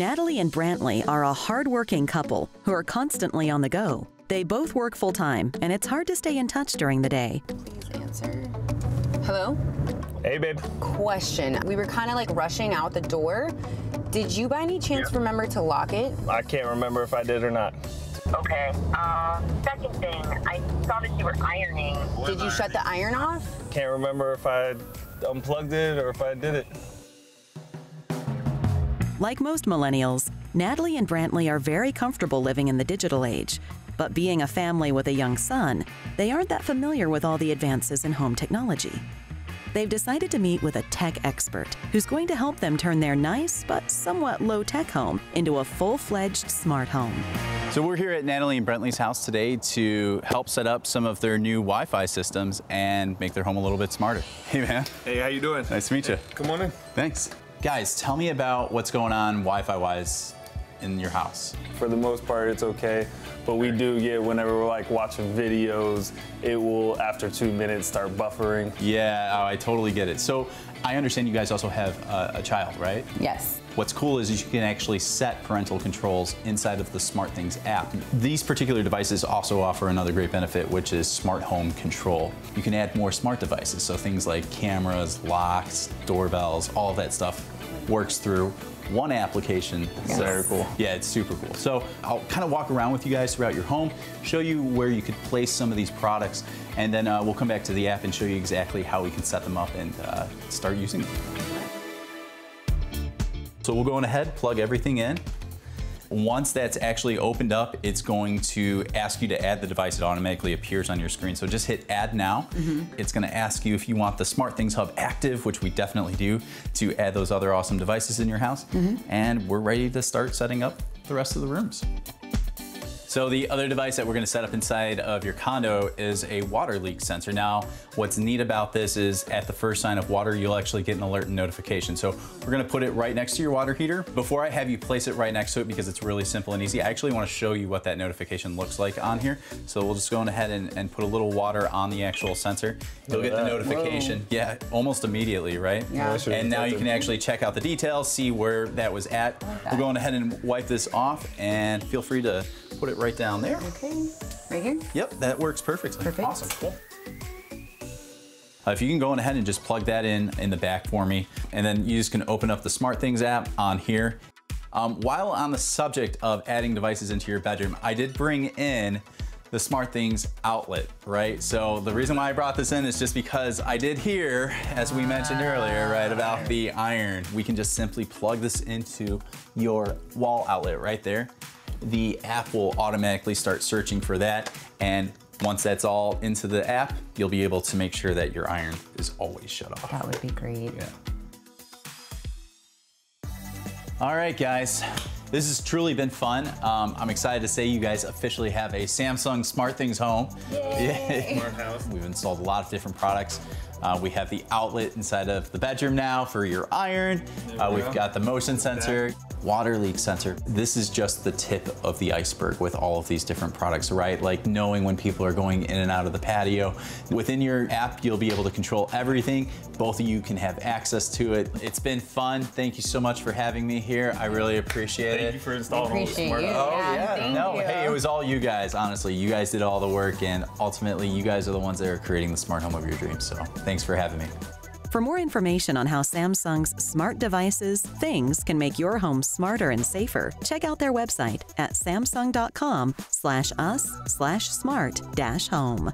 Natalie and Brantley are a hard-working couple who are constantly on the go. They both work full-time, and it's hard to stay in touch during the day. Please answer. Hello? Hey, babe. Question. We were kind of like rushing out the door. Did you by any chance remember to lock it? I can't remember if I did or not. Okay. Second thing, I saw that you were ironing. Did you shut the iron off? Can't remember if I unplugged it or if I did it. Like most millennials, Natalie and Brantley are very comfortable living in the digital age. But being a family with a young son, they aren't that familiar with all the advances in home technology. They've decided to meet with a tech expert who's going to help them turn their nice but somewhat low-tech home into a full-fledged smart home. So we're here at Natalie and Brantley's house today to help set up some of their new Wi-Fi systems and make their home a little bit smarter. Hey, man. Hey, how you doing? Nice to meet you. Come on in. Thanks. Guys, tell me about what's going on Wi-Fi-wise in your house. For the most part, it's okay. But we do get, whenever we're like watching videos, it will, after 2 minutes, start buffering. Yeah, oh, I totally get it. So I understand you guys also have a child, right? Yes. What's cool is you can actually set parental controls inside of the SmartThings app. These particular devices also offer another great benefit, which is smart home control. You can add more smart devices, so things like cameras, locks, doorbells, all of that stuff works through one application. Yes. Very cool. Yeah, it's super cool. So I'll kind of walk around with you guys throughout your home, show you where you could place some of these products, and then we'll come back to the app and show you exactly how we can set them up and start using them. So we'll go on ahead, plug everything in. Once that's actually opened up, it's going to ask you to add the device. It automatically appears on your screen. So just hit add now. It's gonna ask you if you want the SmartThings Hub active, which we definitely do, to add those other awesome devices in your house. And we're ready to start setting up the rest of the rooms. So the other device that we're gonna set up inside of your condo is a water leak sensor. Now, what's neat about this is at the first sign of water, you'll actually get an alert and notification. So we're gonna put it right next to your water heater. Before I have you place it right next to it, because it's really simple and easy, I actually wanna show you what that notification looks like on here. So we'll just go on ahead and put a little water on the actual sensor. You'll get the notification. Whoa. Yeah, almost immediately, right? Yeah. And now you can actually check out the details, see where that was at. We'll go on ahead and wipe this off, and feel free to put it right down there. Okay, right here? Yep, that works perfectly. Perfect. Awesome, cool. If you can go on ahead and just plug that in the back for me, and then you just can open up the SmartThings app on here. While on the subject of adding devices into your bedroom, I did bring in the SmartThings outlet, right? So the reason why I brought this in is just because I did hear, as we mentioned earlier, right, about the iron. We can just simply plug this into your wall outlet right there. The app will automatically start searching for that, and once that's all into the app, you'll be able to make sure that your iron is always shut off. That would be great. Yeah. All right, guys. This has truly been fun. I'm excited to say you guys officially have a Samsung SmartThings home. Yay! Smart house. We've installed a lot of different products. We have the outlet inside of the bedroom now for your iron. We've got the motion sensor, water leak sensor. This is just the tip of the iceberg with all of these different products, right? Like knowing when people are going in and out of the patio. Within your app, you'll be able to control everything. Both of you can have access to it. It's been fun. Thank you so much for having me here. I really appreciate it. Thank you for installing all the Appreciate smart you. house. Oh yeah, Thank no, you. hey, it was all you guys, honestly. You guys did all the work, and ultimately you guys are the ones that are creating the smart home of your dreams. So thanks for having me. For more information on how Samsung's smart devices, things can make your home smarter and safer, check out their website at samsung.com/us/smart-home.